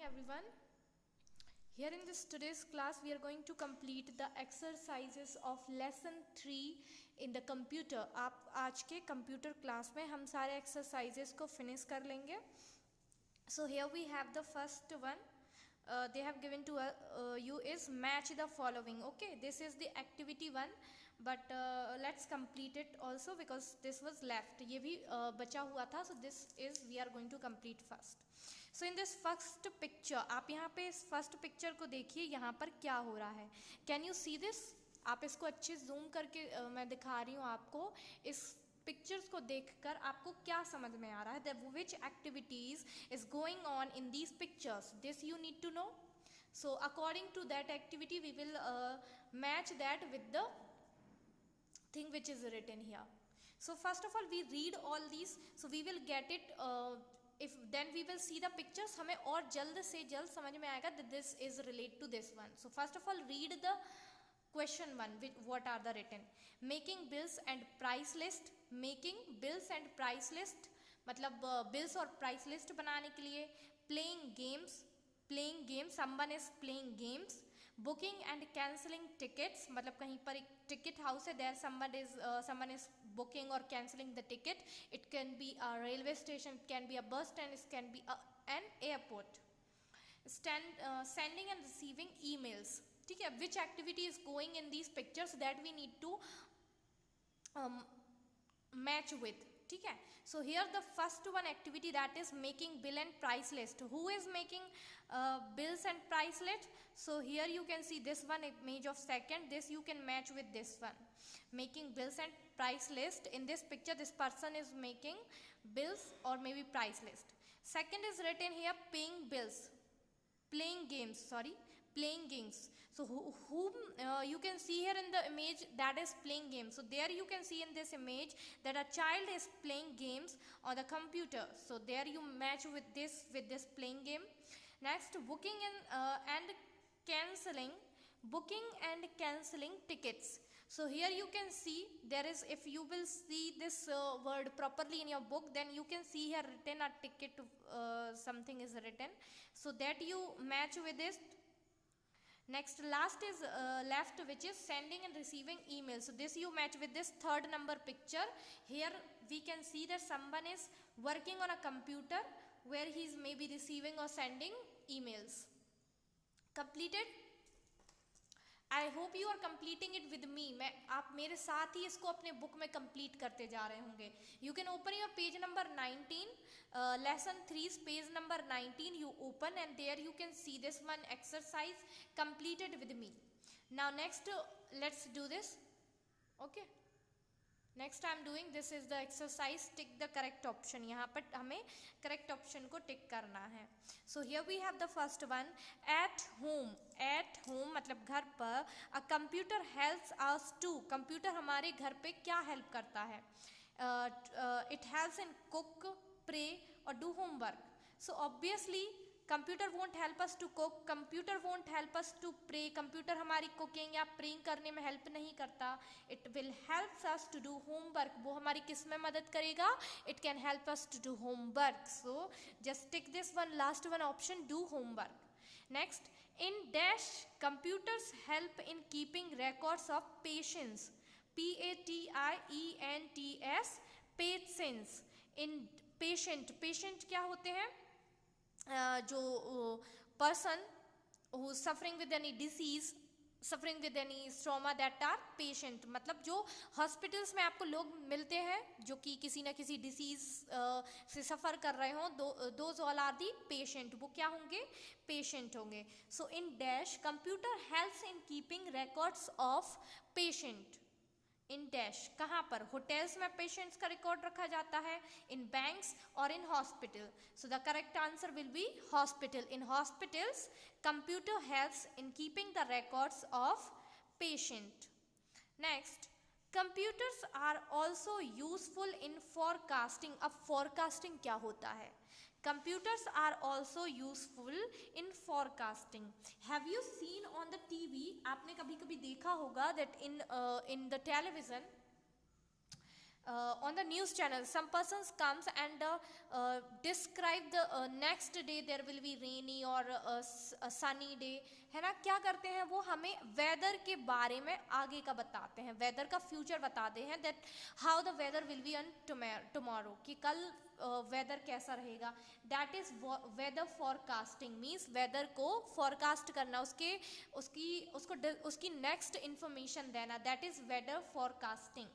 everyone. Here in this today's class we are going to complete the exercises of lesson 3 in the computer. आप आज के computer class में हम सारे exercises को finish कर लेंगे. So here we have the first one. They have given to you is match the following. Okay, this is the activity 1, but let's complete it also because this was left. ये भी बचा हुआ था, so this is we are going to complete first. So in this first picture, आप यहाँ पे इस first picture को देखिए, यहाँ पर क्या हो रहा है. Can you see this? आप इसको अच्छे zoom करके मैं दिखा रही हूँ आपको. इस पिक्चर्स को देखकर आपको क्या समझ में आ रहा है? That which activities is going on in these pictures? This you need to know. So according to that activity, we will match that with the thing which is written here. So first of all, we read all these. So we will get it. If then we will see the pictures. हमें और जल्द से जल्द समझ में आएगा that this is related to this one. So first of all, read the question 1. What are the written? Making bills and price list. Making bills and price list मतलब bills और price list बनाने के लिए. Playing games. Someone is playing games. Booking and cancelling tickets मतलब कहीं पर एक ticket house है, there someone is booking or cancelling the ticket. It can be a railway station, it can be a bus stand, it can be an airport. Sending and receiving emails. ठीक है, which activity is going in these pictures that we need to match with. ठीक है, so here the first one activity, that is making bill and price list. Who is making bills and price list? So here you can see this one image of second. This you can match with this one. Making bills and price list. In this picture, this person is making bills or maybe price list. Second is written here, paying bills. Playing games. So whom you can see here in the image, that is playing games. So there you can see in this image that a child is playing games on the computer. So there you match with this playing game. Next, booking and cancelling tickets. So here you can see there is, if you will see this word properly in your book, then you can see here written a ticket, something is written, so that you match with this. Next, last is left, which is sending and receiving emails. So this you match with this third number picture. Here we can see that someone is working on a computer where he is maybe receiving or sending emails. Completed? I hope you are completing it with me. आप मेरे साथ ही इसको अपने book में complete करते जा रहे होंगे. You can open your page number 19, lesson 3's page number 19. You open and there you can see this one exercise completed with me. Now next, let's do this. Okay. Next I am doing, this is the exercise, tick the correct option. यहाँ पर हमें correct option को tick करना है. So here we have the first one, at home मतलब घर पर. A computer helps us to. Computer हमारे घर पे क्या help करता है? It helps in cook, pray or do homework. So obviously computer won't help us to cook, computer won't help us to pray. Computer हमारी कुकिंग या praying करने में हेल्प नहीं करता. It will help us to do homework. वो हमारी किस में मदद करेगा? It can help us to do homework. So just tick this one, last one option, do homework. Next, in dash computers help in keeping records of patients. PATIENTS, patients. In patient क्या होते हैं? जो person who is suffering with any disease, suffering with any trauma, that are patient. मतलब जो hospitals में आपको लोग मिलते हैं जो कि किसी ना किसी डिसीज से सफ़र कर रहे हों, those all are the patient. वो क्या होंगे? पेशेंट होंगे. So in dash computer helps in keeping records of patient. In dash कहाँ पर? होटल्स में पेशेंट्स का रिकॉर्ड रखा जाता है, इन बैंक्स और in hospital. So the correct answer will be hospital. In hospitals computer helps in keeping the records of patient. Next, computers are also useful in forecasting. अब forecasting क्या होता है? Computers are also useful in forecasting. Have you seen on the TV? आपने कभी कभी देखा होगा that in the television on the news channel some persons comes and describe the next day there will be rainy or a sunny day, है ना. क्या करते हैं वो हमें वेदर के बारे में आगे का बताते हैं, वेदर का फ्यूचर बताते हैं, that how the weather will be on tomorrow, कि कल वेदर कैसा रहेगा. That is weather forecasting, means weather को फॉरकास्ट करना, उसकी नेक्स्ट इंफॉर्मेशन देना, दैट इज वेदर फॉरकास्टिंग.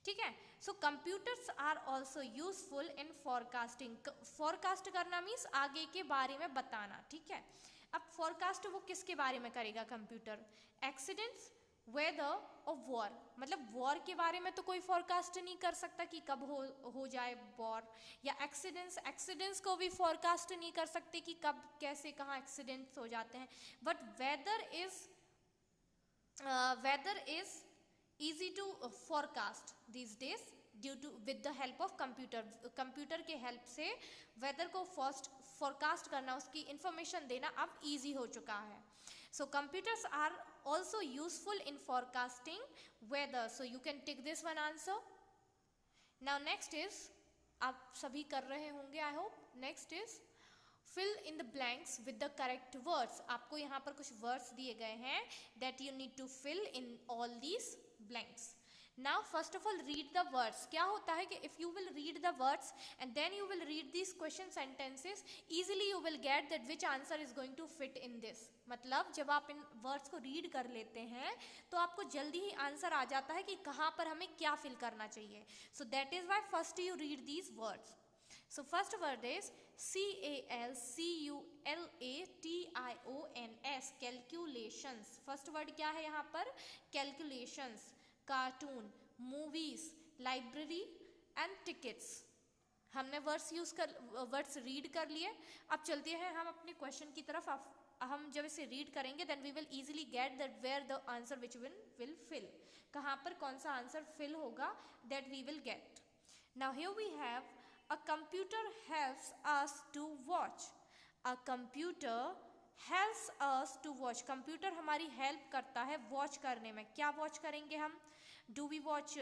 ठीक है. So computers are also useful in forecasting. Forecast करना मीन्स आगे के बारे में बताना. ठीक है. अब फॉरकास्ट वो किसके बारे में करेगा कंप्यूटर? एक्सीडेंट्स, वेदर और वॉर. मतलब वॉर के बारे में तो कोई फॉरकास्ट नहीं कर सकता कि कब हो जाए वॉर, या एक्सीडेंट्स को भी फॉरकास्ट नहीं कर सकते कि कब कैसे कहाँ एक्सीडेंट्स हो जाते हैं. But weather is easy to forecast these days due to with the help of computer के हेल्प से वेदर को फोरकास्ट करना, उसकी इंफॉर्मेशन देना अब इजी हो चुका है. So computers are also useful in forecasting weather. So you can take this one answer. Now next is, आप सभी कर रहे होंगे I hope. Next is fill in the blanks with the correct words. आपको यहाँ पर कुछ words दिए गए हैं that you need to fill in all these blanks. Now first of all read the words. क्या होता है कि if you will read the words and then you will read these question sentences, easily you will get that which answer is going to fit in this. मतलब जब आप इन words को read कर लेते हैं तो आपको जल्दी ही आंसर आ जाता है कि कहाँ पर हमें क्या fill करना चाहिए. So that is why first you read these words. So first word is calculations, calculations. First word क्या है यहाँ पर? Calculations. Cartoon, movies, library and tickets. हमने वर्ड्स रीड कर लिए. अब चलते हैं हम अपने क्वेश्चन की तरफ. हम जब इसे रीड करेंगे then we will easily get that where the answer which will fill, कहाँ पर कौन सा आंसर फिल होगा, that we will get. Now here we have a computer helps us to watch. A computer helps us to watch. Computer हमारी help करता है watch करने में. क्या वॉच करेंगे हम? Do we watch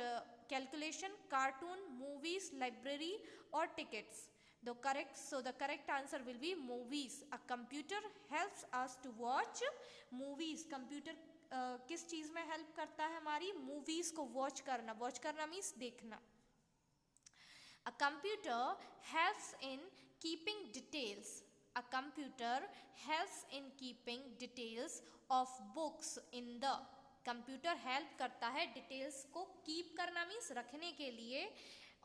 calculation, cartoon, movies, library और tickets? The correct answer will be movies. A computer helps us to watch movies. Computer किस चीज़ में हेल्प करता है हमारी? मूवीज को वॉच करना. वॉच करना मीन्स देखना. A computer helps in keeping details. A computer helps in keeping details of books in the. Computer help करता है डिटेल्स को कीप करना मीन्स रखने के लिए,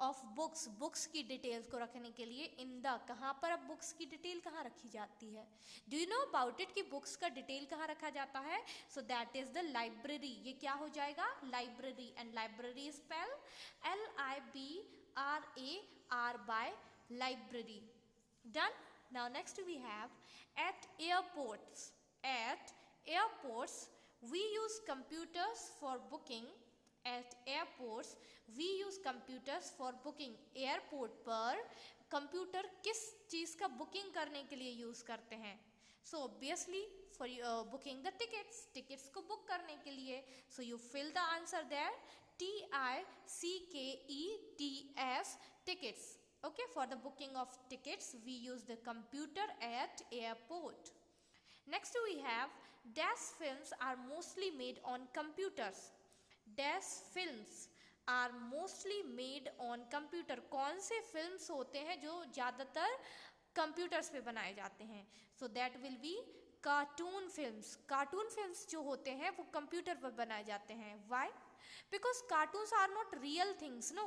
ऑफ बुक्स की डिटेल्स को रखने के लिए. इन द, कहाँ पर अब बुक्स की डिटेल कहाँ रखी जाती है? Do you know about it कि बुक्स का डिटेल कहाँ रखा जाता है? So that is the library. ये क्या हो जाएगा? Library. And library spell LIBRAR by library. Done. Now next we have at airports. At airports we use computers for booking. At airports we use computers for booking. Airport पर computer किस चीज़ का booking करने के लिए use करते हैं? So obviously for booking the tickets. Tickets को book करने के लिए. So you fill the answer there. TICKETS, tickets. Okay, for the booking of tickets we use the computer at airport. Next we have dash films are mostly made on computers. Dash films are mostly made on computer. कौन से films होते हैं जो ज़्यादातर computers पे बनाए जाते हैं? So that will be cartoon films. Cartoon films जो होते हैं वो कंप्यूटर पर बनाए जाते हैं. Why? Because cartoons are not real things. No,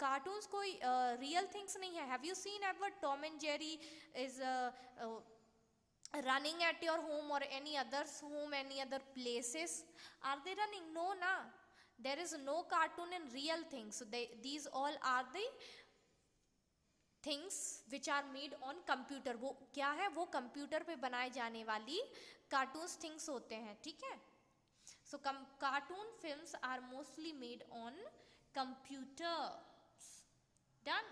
cartoons कोई real things नहीं है. Have you seen ever Tom and Jerry is running at your home or any other's home, any other places? Are they running? No, na. There is no cartoon in real things. So these all are the things which are made on computer. वो क्या है? वो computer पे बनाए जाने वाली cartoons things होते हैं. ठीक है. So cartoon films are mostly made on computers. Done.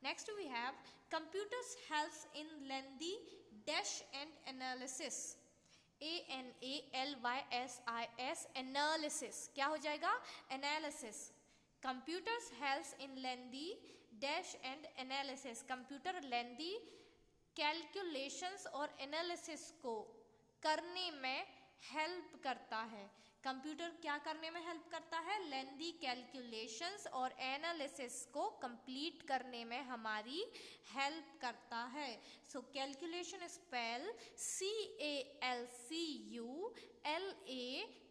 Next we have computers helps in lengthy dash and analysis. ANALYSIS. analysis क्या हो जाएगा? Analysis. Computers helps in lengthy dash and analysis, computer lengthy calculations और analysis को करने में help करता है। Computer क्या करने में हेल्प करता है? लेंदी कैलकुलेशंस और एनालिसिस को कंप्लीट करने में हमारी हेल्प करता है। So calculation spell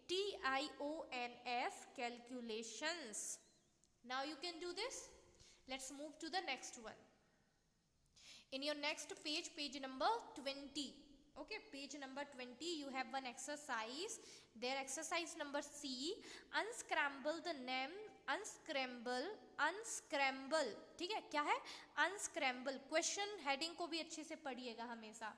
CALCULATIONS, calculations. Now you can do this. Let's move to the next one. In your next page, page number 20. Okay, page number 20, you have one exercise. There, exercise number C, unscramble the name, unscramble, ठीक है, क्या है? unscramble, question heading को भी अच्छे से पढ़िएगा हमेशा।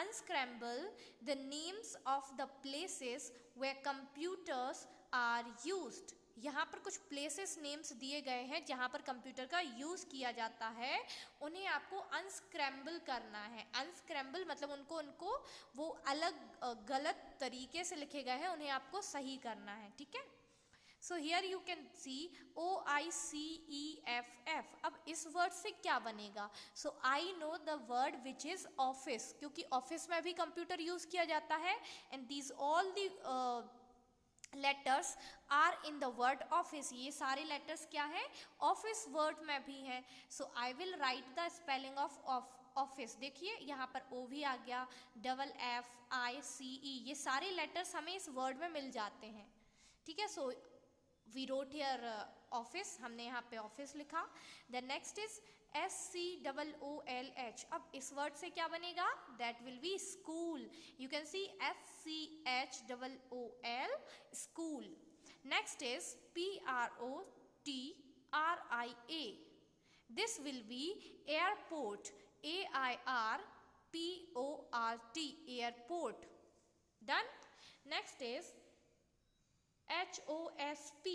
unscramble the names of the places where computers are used, यहाँ पर कुछ प्लेसेस नेम्स दिए गए हैं जहाँ पर कंप्यूटर का यूज़ किया जाता है, उन्हें आपको अनस्क्रैम्बल करना है। अनस्क्रैम्बल मतलब उनको वो अलग गलत तरीके से लिखे गए हैं, उन्हें आपको सही करना है, ठीक है। So here you can see OICEFF। अब इस वर्ड से क्या बनेगा? So I know the word which is office, क्योंकि ऑफिस में भी कंप्यूटर यूज़ किया जाता है, and these all the letters are in the word office, ये सारे लेटर्स क्या है? ऑफिस वर्ड में भी हैं। So I will write the spelling of office. देखिए यहाँ पर O भी आ गया, FFICE, ये सारे लेटर्स हमें इस वर्ड में मिल जाते हैं, ठीक है। So we wrote here office, हमने यहाँ पे ऑफिस लिखा। The next is SCOOLH। अब इस वर्ड से क्या बनेगा? That will be school. You can see SCHOOL, school. Next is PROTRIA। This will be airport, AIRPORT, airport. Done. Next is HOSP।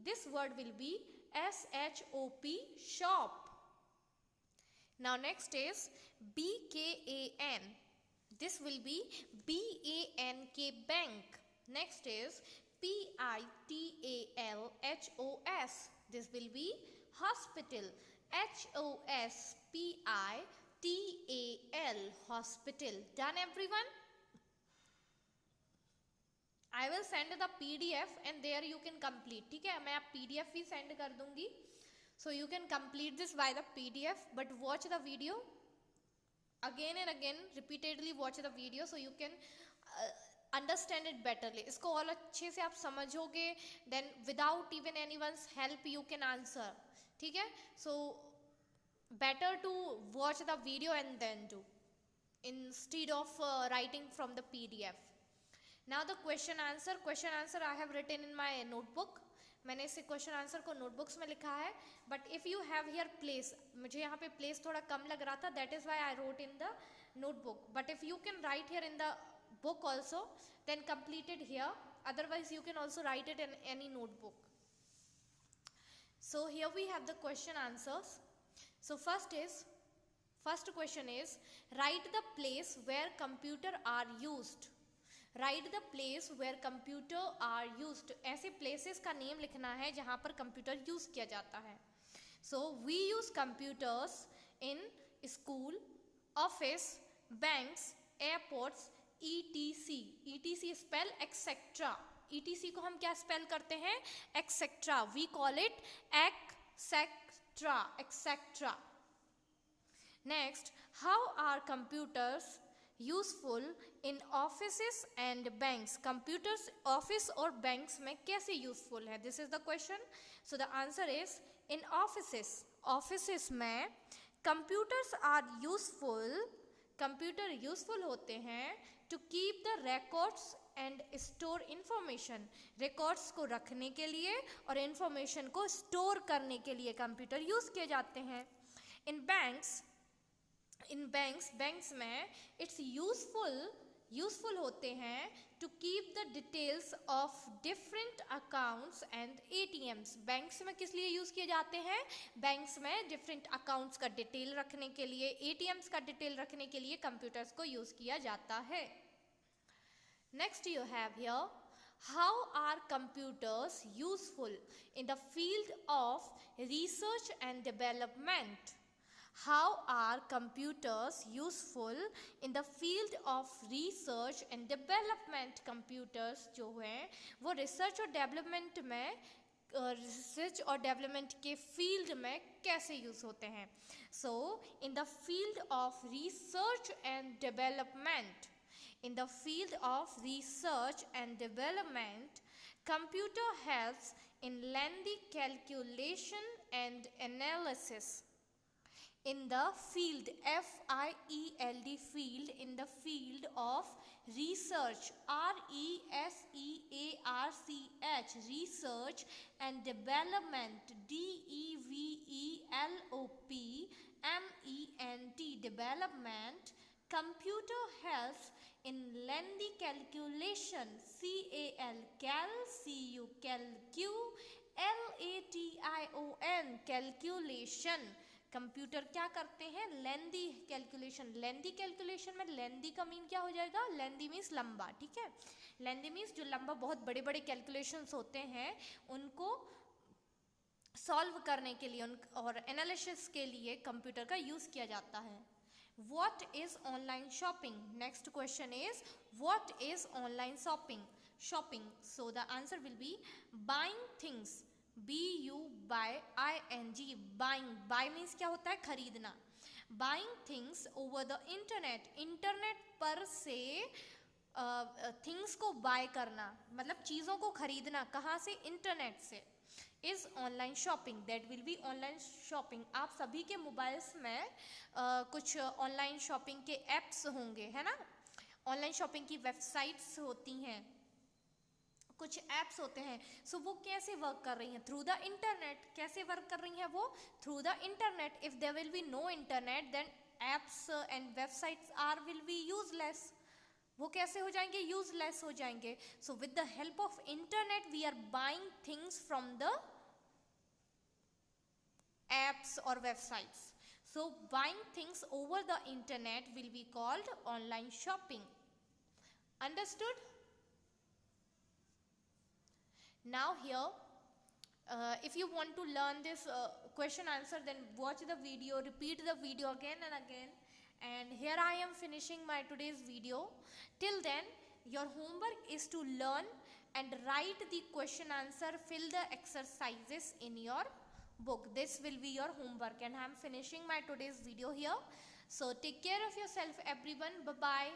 This word will be SHOP, shop. Now next is BKAN. This will be BANK, bank. Next is PITALHOS. This will be hospital, HOSPITAL, hospital. Done everyone? I will send the PDF and there you can complete, ठीक है। मैं आप PDF भी send कर दूंगी, so you can complete this by the PDF, but watch the video again and again, repeatedly watch the video so you can understand it betterly. इसको और अच्छे से आप समझोगे, then without even anyone's help you can answer, ठीक है। So better to watch the video and then do, instead of writing from the PDF. Now the question answer I have written in my notebook. मैंने इसे question answer को notebooks में लिखा है, but if you have here place, मुझे यहाँ पे place थोड़ा कम लग रहा था, that is why I wrote in the notebook, but if you can write here in the book also then completed here, otherwise you can also write it in any notebook. So here we have the question answers. So first question is write the place where computer are used. Write the place where computer are used. ऐसे places का name लिखना है जहाँ पर computer use किया जाता है. So we use computers in school, office, banks, airports, etc. etc spell etc. etc को हम क्या स्पेल करते हैं? etc. We call it etc. etc. Next, how are computers useful in offices and banks? Computers office और banks में कैसे useful है? This is the question. So the answer is in offices में computers are useful, computer useful होते हैं to keep the records and store information. Records को रखने के लिए और इंफॉर्मेशन को स्टोर करने के लिए कंप्यूटर यूज किए जाते हैं. इन बैंक्स में इट्स यूजफुल होते हैं to keep the details of different accounts and ATMs. Banks में किस लिए यूज़ किए जाते हैं? बैंक्स में डिफरेंट अकाउंट्स का डिटेल रखने के लिए, ATMs का डिटेल रखने के लिए कंप्यूटर्स को यूज़ किया जाता है. Next you have here How are computers useful in the field of research and development? How are computers useful in the field of research and development? Computers जो हैं वो research और development में research और development के field में कैसे use होते हैं? So in the field of research and development, in the field of research and development, computer helps in lengthy calculation and analysis. In the field, F-I-E-L-D, field, in the field of research, R-E-S-E-A-R-C-H, research and development, D-E-V-E-L-O-P-M-E-N-T, development, computer helps in lengthy calculation, C-A-L, cal, C-U, cal-Q, L-A-T-I-O-N, calculation. Computer क्या करते हैं? लेंदी calculation. लेंदी calculation में लेंदी का mean क्या हो जाएगा? लेंदी means लंबा, ठीक है. लेंदी मीन्स जो लंबा, बहुत बड़े बड़े कैलकुलेशंस होते हैं उनको सॉल्व करने के लिए और एनालिसिस के लिए कंप्यूटर का यूज किया जाता है. What is online shopping? Next question is, what is online shopping? So the answer will be buying things. B-U-Y-I-N-G, buying. Buy means क्या होता है? खरीदना. Buying things over the internet. Internet पर से things को buy करना, मतलब चीज़ों को खरीदना. कहाँ से? इंटरनेट से. Is online shopping. That will be online shopping. आप सभी के मोबाइल्स में कुछ ऑनलाइन शॉपिंग के एप्स होंगे, है ना? ऑनलाइन शॉपिंग की वेबसाइट्स होती हैं, कुछ एप्स होते हैं. सो वो कैसे वर्क कर रही हैं? Through the internet. कैसे वर्क कर रही हैं वो? Through the internet. If there will be no internet then apps and websites will be useless. वो कैसे हो जाएंगे? यूजलेस हो जाएंगे. So with the help of internet we are buying things from the apps or websites. So buying things over the internet will be called online shopping. Understood? Now here, if you want to learn this question answer, then watch the video, repeat the video again and again. And here I am finishing my today's video. Till then, your homework is to learn and write the question answer, fill the exercises in your book. This will be your homework, and I am finishing my today's video here. So take care of yourself everyone. Bye bye.